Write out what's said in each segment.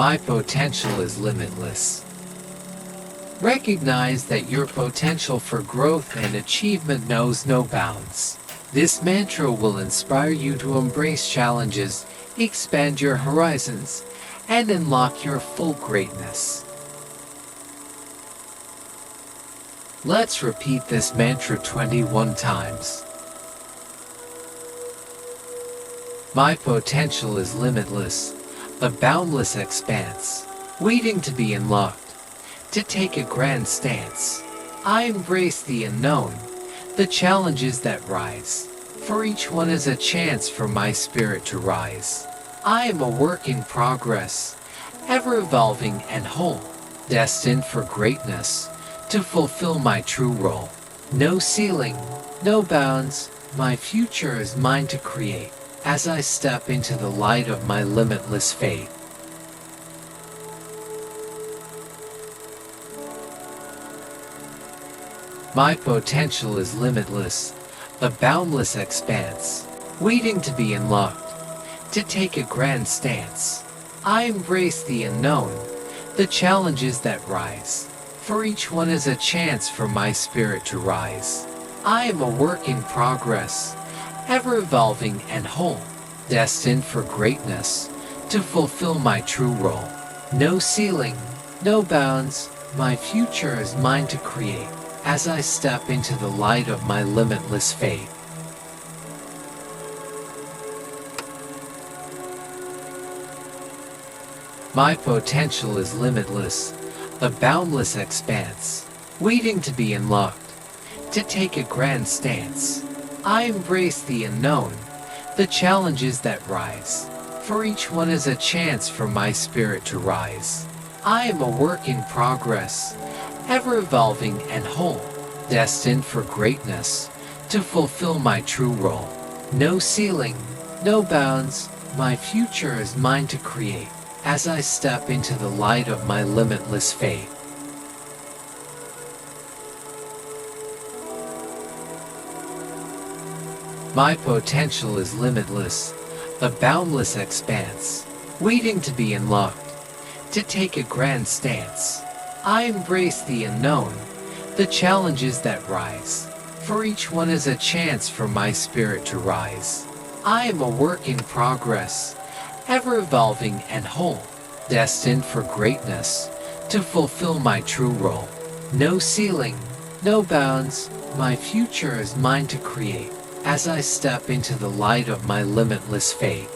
My potential is limitless. Recognize that your potential for growth and achievement knows no bounds. This mantra will inspire you to embrace challenges, expand your horizons, and unlock your full greatness. Let's repeat this mantra 21 times. My potential is limitless, a boundless expanse, waiting to be unlocked. To take a grand stance, I embrace the unknown, the challenges that rise, for each one is a chance for my spirit to rise. I am a work in progress, ever evolving and whole, destined for greatness, to fulfill my true role. No ceiling, no bounds, my future is mine to create, as I step into the light of my limitless fate. My potential is limitless, a boundless expanse, waiting to be unlocked. To take a grand stance, I embrace the unknown, the challenges that rise, for each one is a chance for my spirit to rise. I am a work in progress, ever evolving and whole, destined for greatness, to fulfill my true role. No ceiling, no bounds, my future is mine to create, as I step into the light of my limitless fate. My potential is limitless, a boundless expanse, waiting to be unlocked. To take a grand stance, I embrace the unknown, the challenges that rise, for each one is a chance for my spirit to rise. I am a work in progress, ever evolving and whole, destined for greatness, to fulfill my true role. No ceiling, no bounds, my future is mine to create, as I step into the light of my limitless fate. My potential is limitless, a boundless expanse, waiting to be unlocked. To take a grand stance, I embrace the unknown, the challenges that rise, for each one is a chance for my spirit to rise. I am a work in progress, ever evolving and whole, destined for greatness, to fulfill my true role. No ceiling, no bounds, my future is mine to create, as I step into the light of my limitless fate.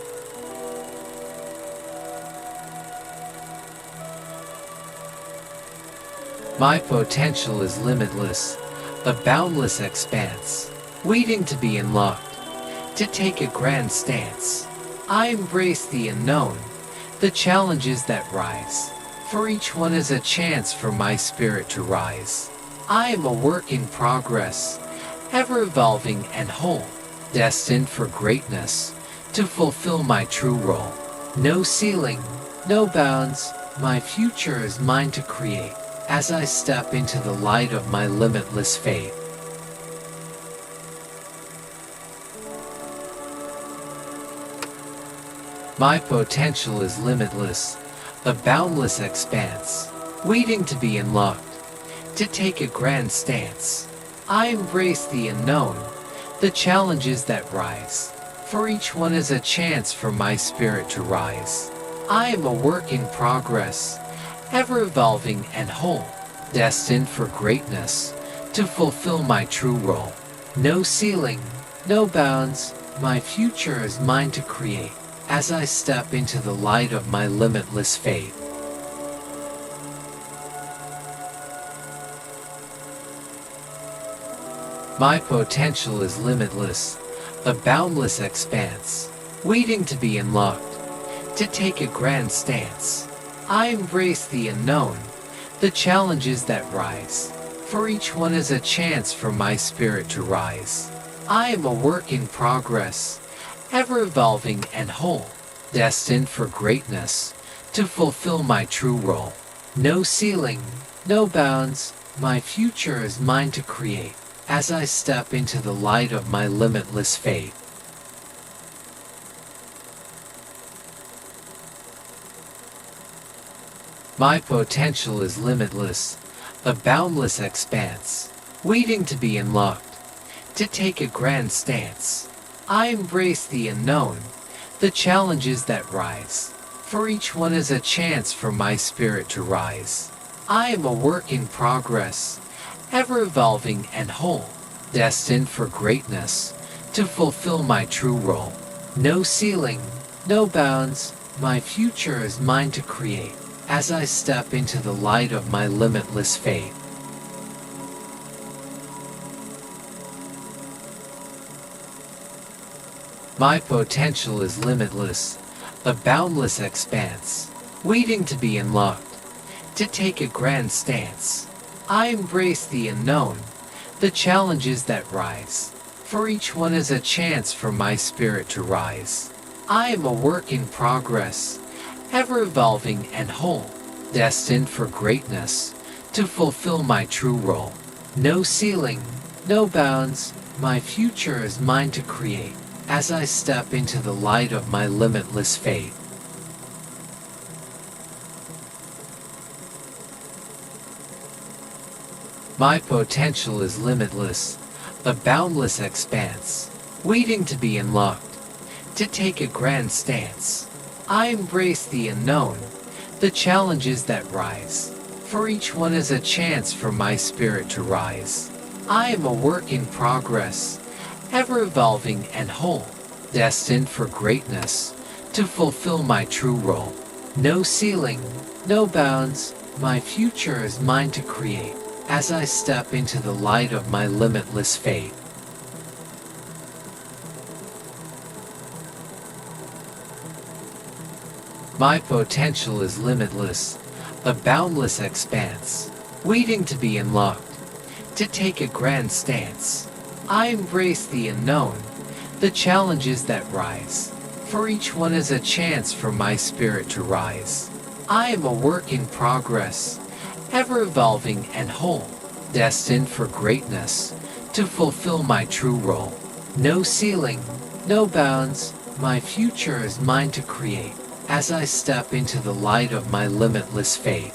My potential is limitless, a boundless expanse, waiting to be unlocked. To take a grand stance, I embrace the unknown, the challenges that rise, for each one is a chance for my spirit to rise. I am a work in progress, ever evolving and whole, destined for greatness, to fulfill my true role. No ceiling, no bounds, my future is mine to create, as I step into the light of my limitless fate. My potential is limitless, a boundless expanse, waiting to be unlocked. To take a grand stance, I embrace the unknown, the challenges that rise, for each one is a chance for my spirit to rise. I am a work in progress, ever evolving and whole, destined for greatness, to fulfill my true role. No ceiling, no bounds, my future is mine to create, as I step into the light of my limitless fate. My potential is limitless, a boundless expanse, waiting to be unlocked. To take a grand stance, I embrace the unknown, the challenges that rise, for each one is a chance for my spirit to rise. I am a work in progress, ever evolving and whole, destined for greatness, to fulfill my true role. No ceiling, no bounds, my future is mine to create, as I step into the light of my limitless fate. My potential is limitless, a boundless expanse, waiting to be unlocked, to take a grand stance. I embrace the unknown, the challenges that rise, for each one is a chance for my spirit to rise. I am a work in progress, ever evolving and whole, destined for greatness, to fulfill my true role. No ceiling, no bounds, my future is mine to create, as I step into the light of my limitless fate. My potential is limitless, a boundless expanse, waiting to be unlocked, to take a grand stance. I embrace the unknown, the challenges that rise, for each one is a chance for my spirit to rise. I am a work in progress, ever evolving and whole, destined for greatness, to fulfill my true role. No ceiling, no bounds, my future is mine to create, as I step into the light of my limitless fate. My potential is limitless, a boundless expanse, waiting to be unlocked, to take a grand stance. I embrace the unknown, the challenges that rise, for each one is a chance for my spirit to rise. I am a work in progress, ever evolving and whole, destined for greatness, to fulfill my true role. No ceiling, no bounds, my future is mine to create, as I step into the light of my limitless fate. My potential is limitless, a boundless expanse, waiting to be unlocked, to take a grand stance. I embrace the unknown, the challenges that rise, for each one is a chance for my spirit to rise. I am a work in progress, ever evolving and whole, destined for greatness, to fulfill my true role. No ceiling, no bounds, my future is mine to create, as I step into the light of my limitless fate.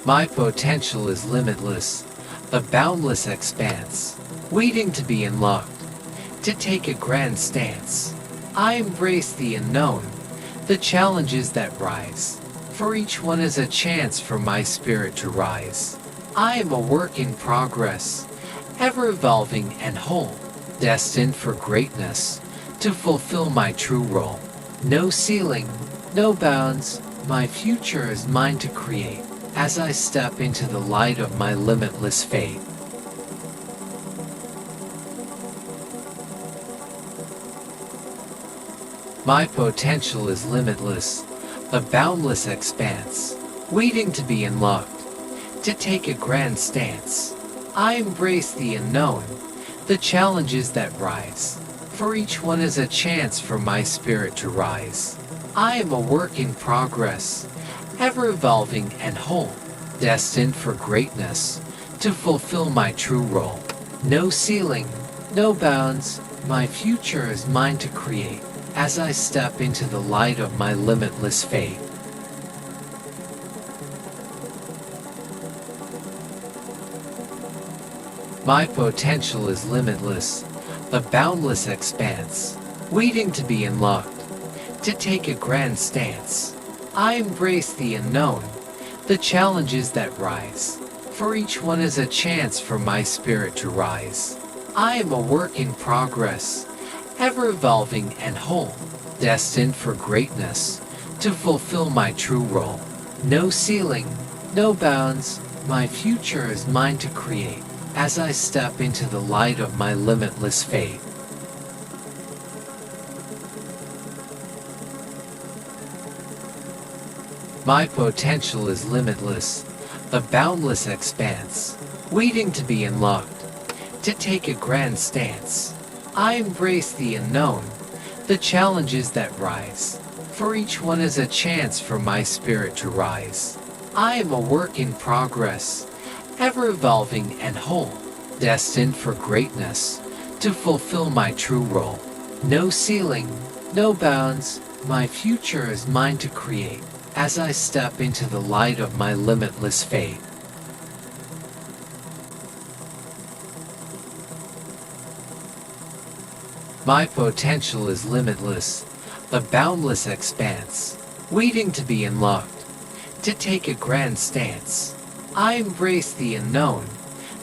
My potential is limitless, a boundless expanse, waiting to be unlocked, to take a grand stance. I embrace the unknown, the challenges that rise, for each one is a chance for my spirit to rise. I am a work in progress, ever evolving and whole, destined for greatness, to fulfill my true role. No ceiling, no bounds, my future is mine to create, as I step into the light of my limitless fate. My potential is limitless, a boundless expanse, waiting to be unlocked, to take a grand stance. I embrace the unknown, the challenges that rise, for each one is a chance for my spirit to rise. I am a work in progress, ever evolving and whole, destined for greatness, to fulfill my true role. No ceiling, no bounds, my future is mine to create, as I step into the light of my limitless fate. My potential is limitless, a boundless expanse, waiting to be unlocked, to take a grand stance. I embrace the unknown, the challenges that rise, for each one is a chance for my spirit to rise. I am a work in progress, ever evolving and whole, destined for greatness, to fulfill my true role. No ceiling, no bounds, my future is mine to create, as I step into the light of my limitless fate. My potential is limitless, a boundless expanse, waiting to be unlocked, to take a grand stance. I embrace the unknown, the challenges that rise, for each one is a chance for my spirit to rise. I am a work in progress, ever evolving and whole, destined for greatness, to fulfill my true role. No ceiling, no bounds, my future is mine to create, as I step into the light of my limitless fate. My potential is limitless, a boundless expanse, waiting to be unlocked, to take a grand stance. I embrace the unknown,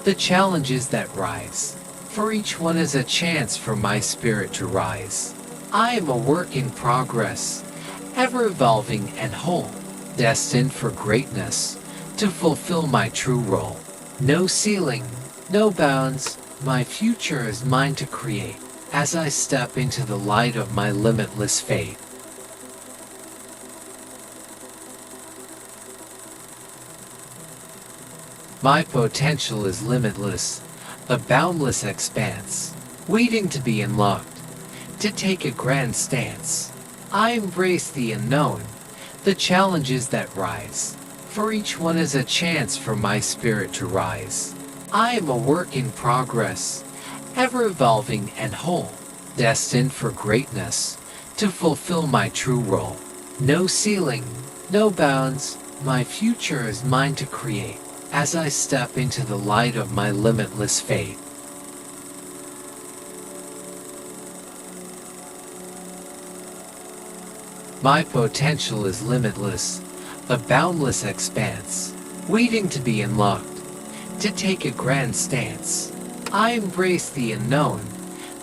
the challenges that rise, for each one is a chance for my spirit to rise. I am a work in progress, ever evolving and whole, destined for greatness, to fulfill my true role. No ceiling, no bounds, my future is mine to create, as I step into the light of my limitless fate. My potential is limitless, a boundless expanse, waiting to be unlocked, to take a grand stance. I embrace the unknown, the challenges that rise, for each one is a chance for my spirit to rise. I am a work in progress, ever evolving and whole, destined for greatness, to fulfill my true role. No ceiling, no bounds, my future is mine to create, as I step into the light of my limitless fate. My potential is limitless, a boundless expanse, waiting to be unlocked, to take a grand stance. I embrace the unknown,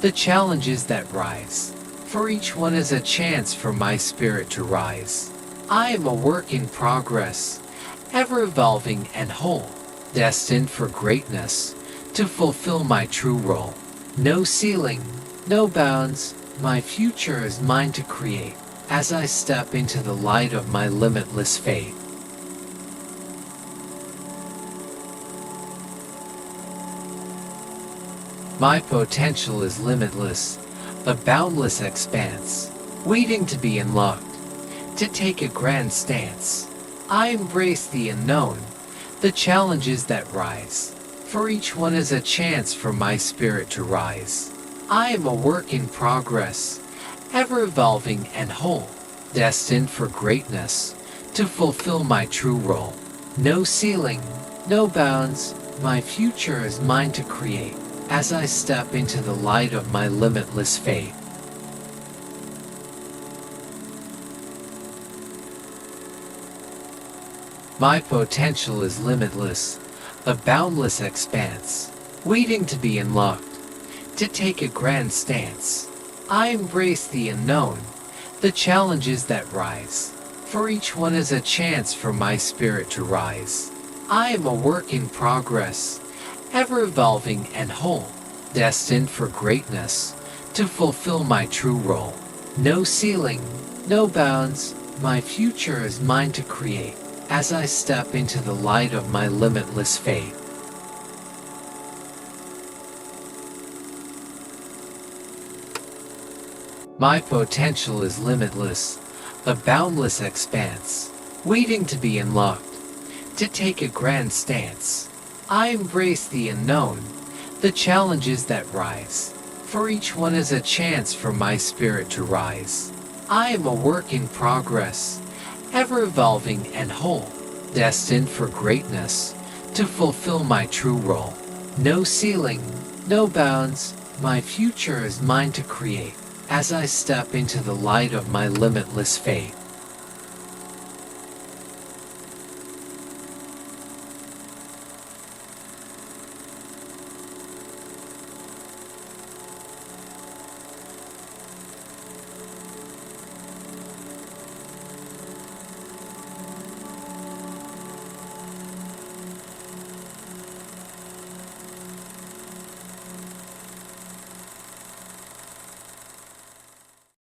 the challenges that rise, for each one is a chance for my spirit to rise. I am a work in progress, ever evolving and whole, destined for greatness, to fulfill my true role. No ceiling, no bounds, my future is mine to create, as I step into the light of my limitless fate. My potential is limitless, a boundless expanse, waiting to be unlocked, to take a grand stance. I embrace the unknown, the challenges that rise, for each one is a chance for my spirit to rise. I am a work in progress, ever evolving and whole, destined for greatness, to fulfill my true role. No ceiling, no bounds, my future is mine to create, as I step into the light of my limitless fate. My potential is limitless, a boundless expanse, waiting to be unlocked, to take a grand stance. I embrace the unknown, the challenges that rise, for each one is a chance for my spirit to rise. I am a work in progress, ever evolving and whole, destined for greatness, to fulfill my true role. No ceiling, no bounds, my future is mine to create, as I step into the light of my limitless fate. My potential is limitless, a boundless expanse, waiting to be unlocked, to take a grand stance. I embrace the unknown, the challenges that rise, for each one is a chance for my spirit to rise. I am a work in progress, ever evolving and whole, destined for greatness, to fulfill my true role. No ceiling, no bounds, my future is mine to create, as I step into the light of my limitless fate.